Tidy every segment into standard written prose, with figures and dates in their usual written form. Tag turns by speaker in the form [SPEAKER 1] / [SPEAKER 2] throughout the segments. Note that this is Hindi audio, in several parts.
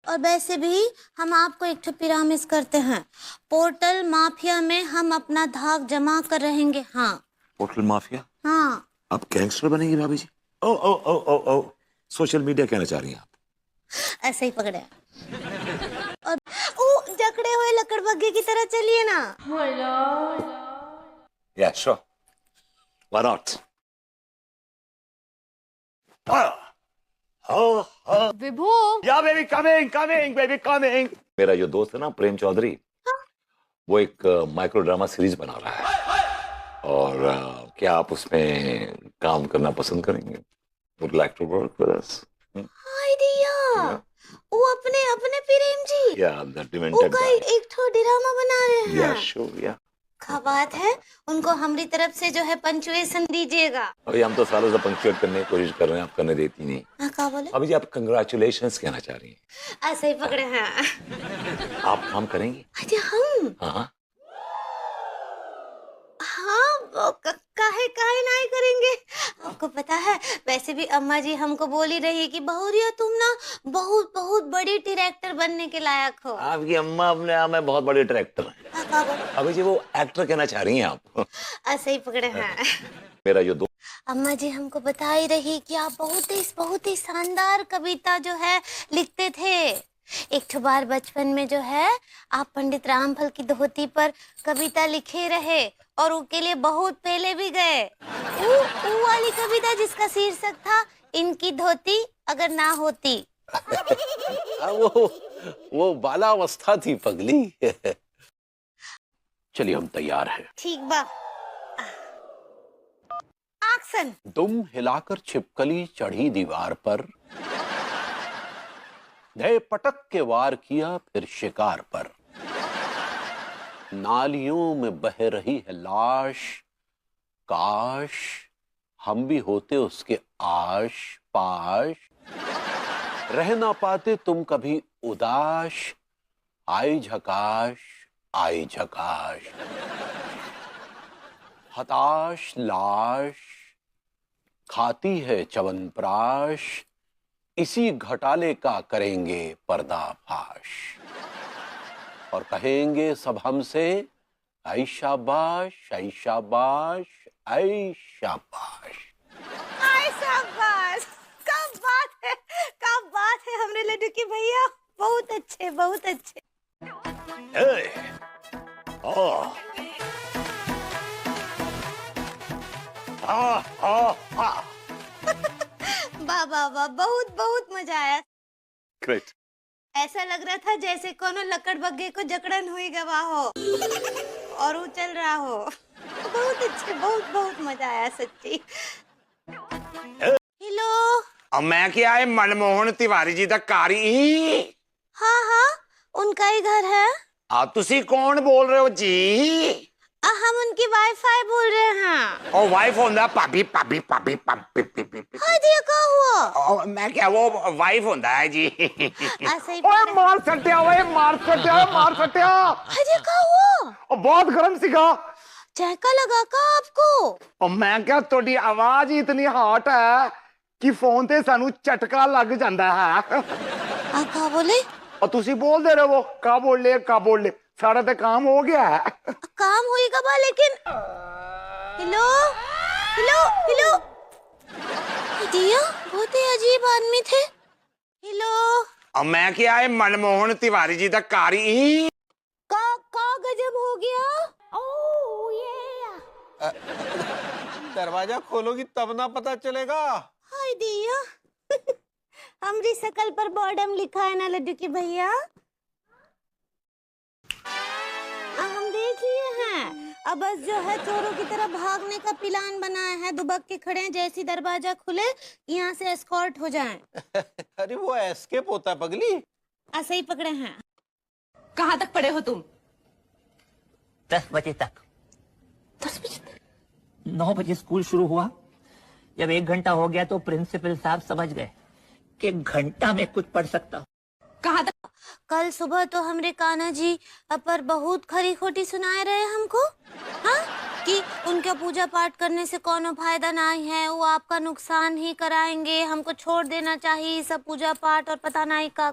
[SPEAKER 1] और वैसे भी हम आपको एक ठो पिरामिस करते हैं। पोर्टल माफिया में हम अपना धाक जमा कर रहेंगे। हाँ,
[SPEAKER 2] पोर्टल माफिया?
[SPEAKER 1] हाँ।
[SPEAKER 2] आप गैंगस्टर बनेंगे भाभी जी? ओ ओ ओ ओ ओ सोशल मीडिया कहना चाह रही हैं आप?
[SPEAKER 1] ऐसे ही पकड़े। और जकड़े हुए लकड़बग्घे की तरह चलिए ना।
[SPEAKER 2] Yeah, sure. Why not?
[SPEAKER 3] Vibhu,
[SPEAKER 2] Yeah, baby, coming, baby, coming. मेरा जो दोस्त है ना प्रेम चौधरी, वो एक माइक्रो ड्रामा सीरीज बना रहा है और क्या आप उसमें काम करना पसंद करेंगे? Would like to work with us?
[SPEAKER 1] Idea. वो अपने अपने प्रेम जी।
[SPEAKER 2] Yeah, the
[SPEAKER 1] वो
[SPEAKER 2] demented
[SPEAKER 1] का
[SPEAKER 2] guy.
[SPEAKER 1] एक ठो ड्रामा बना रहे हैं।
[SPEAKER 2] Yeah, sure, yeah.
[SPEAKER 1] क्या बात है, उनको हमारी तरफ से जो है पंचुएशन दीजिएगा।
[SPEAKER 2] अभी हम तो सालों से पंक्चुएट करने की कोशिश कर रहे हैं, आप करने देती नहीं।
[SPEAKER 1] हाँ, क्या बोले?
[SPEAKER 2] अभी जी आप कंग्रेचुलेशंस कहना चाह रही हैं।
[SPEAKER 1] ऐसे ही पकड़े हैं।
[SPEAKER 2] आप काम करेंगी?
[SPEAKER 1] अच्छा, हम?
[SPEAKER 2] हाँ।
[SPEAKER 1] हाँ, काहे काहे नहीं करेंगे। आपको पता है, वैसे भी अम्मा जी हमको बोल ही रही है कि बहुरिया तुम ना बहुत बहुत बड़ी डायरेक्टर बनने के लायक हो।
[SPEAKER 2] आपकी अम्मा अपने आप में बहुत बड़े डायरेक्टर हैं।
[SPEAKER 1] हाँ, क्या बोले?
[SPEAKER 2] अभी जी वो एक्टर कहना चाह रही हैं आप?
[SPEAKER 1] ऐसे ही पकड़े हैं।
[SPEAKER 2] मेरा जो दोस्त,
[SPEAKER 1] अम्मा जी हमको बता ही रही कि आप बहुत ही शानदार कविता जो है लिखते थे। एक ठो बार बचपन में जो है आप पंडित रामफल की धोती पर कविता लिखे रहे और उसके लिए बहुत पहले भी गए। वो वाली कविता जिसका शीर्षक था इनकी धोती अगर ना होती।
[SPEAKER 4] वो बालावस्था थी पगली। चलिए हम तैयार हैं।
[SPEAKER 1] ठीक बा। एक्शन।
[SPEAKER 4] दुम हिलाकर छिपकली चढ़ी दीवार पर, धे पटक के वार किया फिर शिकार पर। नालियों में बह रही है लाश, काश हम भी होते उसके आश पाश। रह ना पाते तुम कभी उदास, आई झकाश आई झकाश। हताश लाश खाती है च्यवनप्राश, इसी घोटाले का करेंगे पर्दाफाश। और कहेंगे सब हमसे ऐ शाबाश ऐ शाबाश ऐ शाबाश।
[SPEAKER 1] हाय शाबाश। क्या बात है हमरे लड्डू की भैया। बहुत अच्छे, बहुत अच्छे। वाह वाह वाह, बहुत बहुत मजा आया।
[SPEAKER 2] ग्रेट।
[SPEAKER 1] ऐसा लग रहा था जैसे कोनो लकड़बग्घे को जकड़न हुई गवा हो और वो चल रहा हो। बहुत अच्छे, बहुत बहुत मजा आया सच्ची। हेलो।
[SPEAKER 5] अब मैं क्या है मनमोहन तिवारी जी दा घर ही।
[SPEAKER 1] हाँ हाँ, उनका ही घर है।
[SPEAKER 5] तुसी कौन बोल रहे हो जी?
[SPEAKER 1] हम उनकी वाईफाई बोल रहे हैं।
[SPEAKER 5] ओ वाइफ होंदा भाभी भाभी भाभी भाभी।
[SPEAKER 1] हाँ जी, क्या हुआ?
[SPEAKER 5] मैं क्या वो वाइफ होंदा है जी।
[SPEAKER 1] ऐसे ही।
[SPEAKER 5] ओए मार सटिया, ओए मार सटिया, मार सटिया।
[SPEAKER 1] हाँ जी, क्या हुआ?
[SPEAKER 5] ओ बहुत गर्म सीगा।
[SPEAKER 1] चहका लगा का आपको?
[SPEAKER 5] ओ मैं क्या तोड़ी आवाज ही इतनी हॉट है कि फोन ते सानू झटका लग जांदा है।
[SPEAKER 1] क्या बोले?
[SPEAKER 5] और तुसी बोल दे रहे हो का बोल ले सारा तो काम हो गया है।
[SPEAKER 1] काम होएगा बा, लेकिन हेलो हेलो हेलो। दिया बहुत ही अजीब आदमी थे। हेलो।
[SPEAKER 5] अब मैं क्या है मनमोहन तिवारी जी दा घर ही।
[SPEAKER 1] का गजब हो गया। ओह ये
[SPEAKER 4] दरवाजा खोलोगी तब ना पता चलेगा।
[SPEAKER 1] हाय दिया। हमारी शकल पर बॉर्डम लिखा है ना लड्डू की भैया। हम देख लिए हैं। अब बस जो है चोरों की तरह भागने का प्लान बनाया है। दुबक के खड़े हैं, जैसी दरवाजा खुले यहाँ से एस्कॉर्ट हो जाएं।
[SPEAKER 4] अरे वो एस्केप होता है पगली।
[SPEAKER 1] ऐसे ही पकड़े हैं।
[SPEAKER 3] कहाँ तक पढ़े हो तुम?
[SPEAKER 6] 10 बजे तक।
[SPEAKER 3] 10 बजे तक?
[SPEAKER 6] 9 बजे स्कूल शुरू हुआ। जब 1 घंटा हो गया तो प्रिंसिपल साहब समझ गए कि घंटा में कुछ पढ़ सकता हूँ।
[SPEAKER 3] कहाँ तक?
[SPEAKER 1] कल सुबह तो हमरे कान्हा जी पर बहुत खरी खोटी सुनाए रहे हमको। हाँ, कि उनका पूजा पाठ करने से कोनो फायदा नहीं है, वो आपका नुकसान ही कराएंगे, हमको छोड़ देना चाहिए सब पूजा पाठ और पता नहीं का।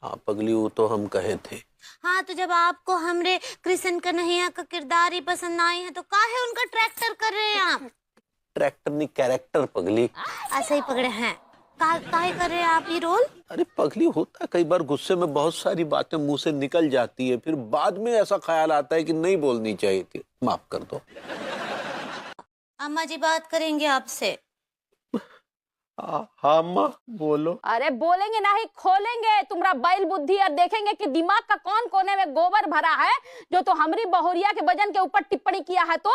[SPEAKER 4] हाँ पगली, वो तो हम कहे थे।
[SPEAKER 1] हाँ, तो जब आपको हमरे कृष्ण कन्हैया का किरदार ही पसंद आई है तो काहे उनका ट्रैक्टर कर रहे हैं आप?
[SPEAKER 4] ट्रैक्टर नहीं, कैरेक्टर पगली।
[SPEAKER 1] ऐसे ही पकड़े हैं। काहे कर रहे हैं आप ये रोल?
[SPEAKER 4] अरे पगली, होता है कई बार गुस्से में बहुत सारी बातें मुंह से निकल जाती है, फिर बाद में ऐसा ख्याल आता है कि नहीं बोलनी चाहिए थी, माफ कर दो।
[SPEAKER 1] अम्मा जी बात करेंगे आपसे।
[SPEAKER 4] हाँ अम्मा बोलो।
[SPEAKER 7] अरे बोलेंगे नहीं, खोलेंगे तुम्हारा बैल बुद्धि और देखेंगे कि दिमाग का कौन कोने में गोबर भरा है जो तो हमारी बहुरिया के वजन के ऊपर टिप्पणी किया है। तो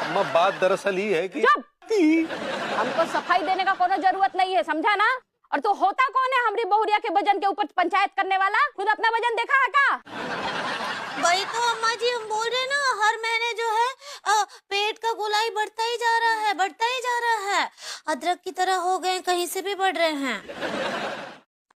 [SPEAKER 4] अम्मा बात दरअसल ही है कि
[SPEAKER 7] हमको सफाई देने का कोनो जरूरत नहीं है, समझा ना? और तो होता कौन है हमारी बहुरिया के वजन के ऊपर पंचायत करने वाला? खुद अपना वजन देखा है क्या?
[SPEAKER 1] वही तो अम्मा जी हम बोल रहे ना, हर महीने जो है पेट का गोलाई बढ़ता ही जा रहा है, बढ़ता ही जा रहा है। अदरक की तरह हो गए, कहीं से भी बढ़ रहे हैं।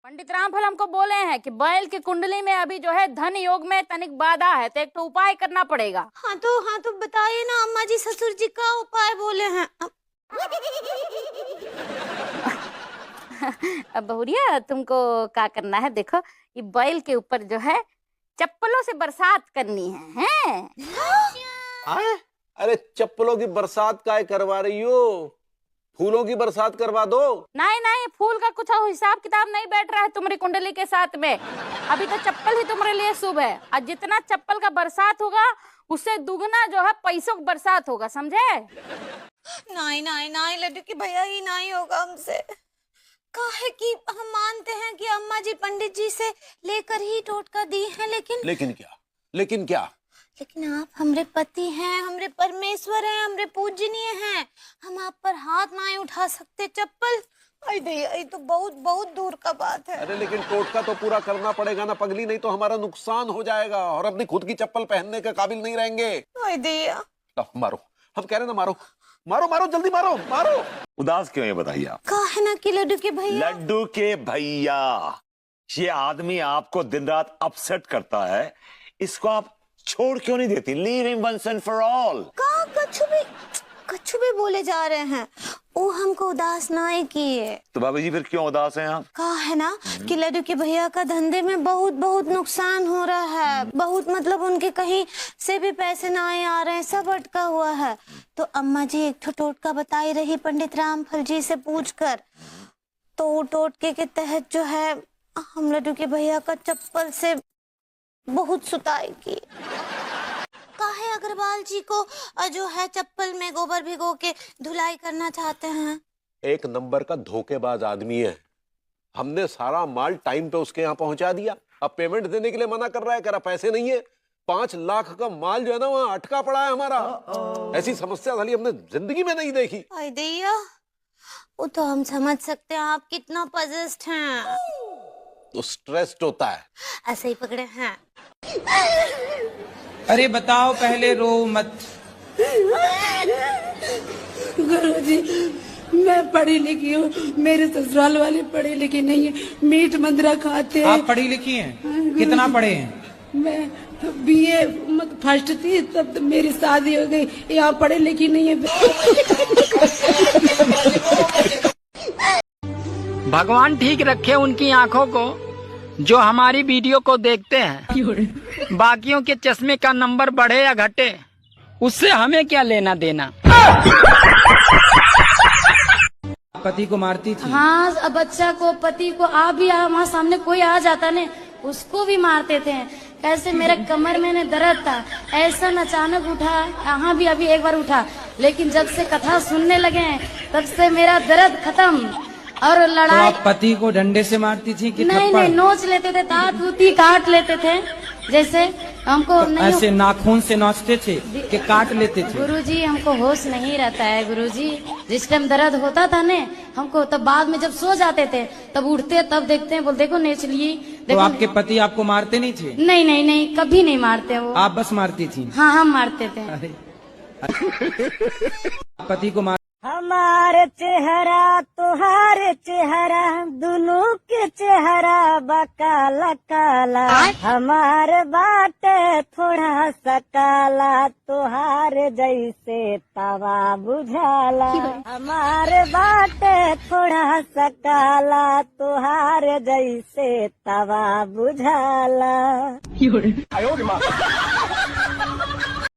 [SPEAKER 7] पंडित रामफल हमको बोले हैं कि बैल की कुंडली में अभी जो है धन योग में तनिक बाधा है, तो एक तो उपाय करना पड़ेगा।
[SPEAKER 1] हाँ तो बताइए ना अम्मा जी, ससुर जी का उपाय बोले हैं।
[SPEAKER 7] अब बहुरिया तुमको क्या करना है, देखो ये बैल के ऊपर जो है चप्पलों से बरसात करनी है।
[SPEAKER 4] हाँ? अरे चप्पलों की बरसात काहे करवा रही हो? फूलों की बरसात करवा दो।
[SPEAKER 7] नहीं, फूल का कुछ हिसाब किताब नहीं बैठ रहा है तुम्हारी कुंडली के साथ में। अभी तो चप्पल ही तुम्हारे लिए शुभ है, और जितना चप्पल का बरसात होगा उससे दुगना जो है पैसों की बरसात होगा, समझे?
[SPEAKER 1] नहीं लड्डू की भैया ही नहीं होगा हमसे। काहे कि हम मानते हैं कि अम्मा जी पंडित जी से लेकर ही टोटका दी है, लेकिन
[SPEAKER 4] क्या?
[SPEAKER 1] लेकिन आप हमरे पति हैं, हमरे परमेश्वर हैं, हमरे पूजनीय हैं। हम आप पर हाथ ना उठा सकते। चप्पल ये तो बहुत बहुत दूर का बात है।
[SPEAKER 4] अरे लेकिन टोटका तो पूरा करना पड़ेगा ना पगली, नहीं तो हमारा नुकसान हो जाएगा और अपनी खुद की चप्पल पहनने के काबिल नहीं रहेंगे। मारो, हम कह रहे ना, मारो जल्दी मारो।
[SPEAKER 2] उदास क्यों है बताइए आप?
[SPEAKER 1] काहे ना कि लड्डू के
[SPEAKER 2] भैया, ये आदमी आपको दिन रात अपसेट करता है, इसको आप छोड़ क्यों नहीं देती? Leave him once and for all.
[SPEAKER 1] कछु भी बोले जा रहे हैं, वो हमको उदास ना ही किए।
[SPEAKER 2] तो भाभी जी फिर क्यों उदास हैं आप?
[SPEAKER 1] कहा है ना कि लड्डू के भैया का धंधे में बहुत बहुत नुकसान हो रहा है, बहुत मतलब उनके कहीं से भी पैसे ना आ रहे हैं, सब अटका हुआ है। तो अम्मा जी एक टोटका बताई रही पंडित रामफल जी से पूछकर, तो टोटके के तहत जो है हम लड्डू के भैया का चप्पल से बहुत सुताई की। काहे अग्रवाल जी को जो है चप्पल में गोबर भिगो के धुलाई करना चाहते हैं?
[SPEAKER 4] एक नंबर का धोखेबाज आदमी है। हमने सारा माल टाइम पे उसके यहाँ पहुंचा दिया, अब पेमेंट देने के लिए मना कर रहा है, कह रहा पैसे नहीं है। 5 लाख का माल जो है ना वहाँ अटका पड़ा है हमारा। ऐसी समस्या साली हमने जिंदगी में नहीं देखी।
[SPEAKER 1] आई दैया, वो तो हम समझ सकते हैं आप कितना पजेस्ड हैं।
[SPEAKER 4] तो स्ट्रेस्ड होता है।
[SPEAKER 1] ऐसे ही पकड़े हैं।
[SPEAKER 8] अरे बताओ, पहले रो मत।
[SPEAKER 9] गुरुजी, मैं पढ़ी लिखी हूँ, मेरे ससुराल वाले पढ़े लिखे नहीं है, मीट मंदरा खाते हैं।
[SPEAKER 8] आप पढ़ी लिखी हैं? कितना पढ़े हैं?
[SPEAKER 9] मैं तो बीए फर्स्ट थी, तब तो मेरी शादी हो गई। यहाँ पढ़े लिखी नहीं है।
[SPEAKER 10] भगवान ठीक रखे उनकी आंखों को जो हमारी वीडियो को देखते हैं। बाकियों के चश्मे का नंबर बढ़े या घटे, उससे हमें क्या लेना देना।
[SPEAKER 8] पति को मारती थी?
[SPEAKER 9] हाँ, अब बच्चा को, पति को, आप भी हमारे सामने कोई आ जाता ने उसको भी मारते थे। कैसे मेरे कमर में दर्द था, ऐसा अचानक उठा, यहाँ भी अभी एक बार उठा, लेकिन जब से कथा सुनने लगे हैं तब से मेरा दर्द खत्म। और लड़ाई। तो
[SPEAKER 8] आप पति को डंडे से मारती थी कि
[SPEAKER 9] नहीं, नोच लेते थे, दांत दूती काट लेते थे, जैसे हमको
[SPEAKER 8] तो
[SPEAKER 9] नहीं।
[SPEAKER 8] ऐसे नाखून से नोचते थे कि काट लेते थे?
[SPEAKER 9] गुरुजी, हमको होश नहीं रहता है गुरुजी। जिस टाइम दर्द होता था ने हमको, तब बाद में जब सो जाते थे तब उठते, तब देखते हैं, बोल देखो नेच लिए।
[SPEAKER 8] तो आपके पति आपको मारते नहीं थे?
[SPEAKER 9] नहीं, कभी नहीं मारते वो।
[SPEAKER 8] आप बस मारती थी?
[SPEAKER 9] हाँ, हम मारते थे।
[SPEAKER 8] पति को मार
[SPEAKER 9] हमारे चेहरा तुहार चेहरा दोनों के चेहरा बकाला काला हमारे बाटे थोड़ा सा काला तुहार जैसे तवा बुझाला हमारे बाटे थोड़ा सा काला तुहार जैसे तवा बुझाला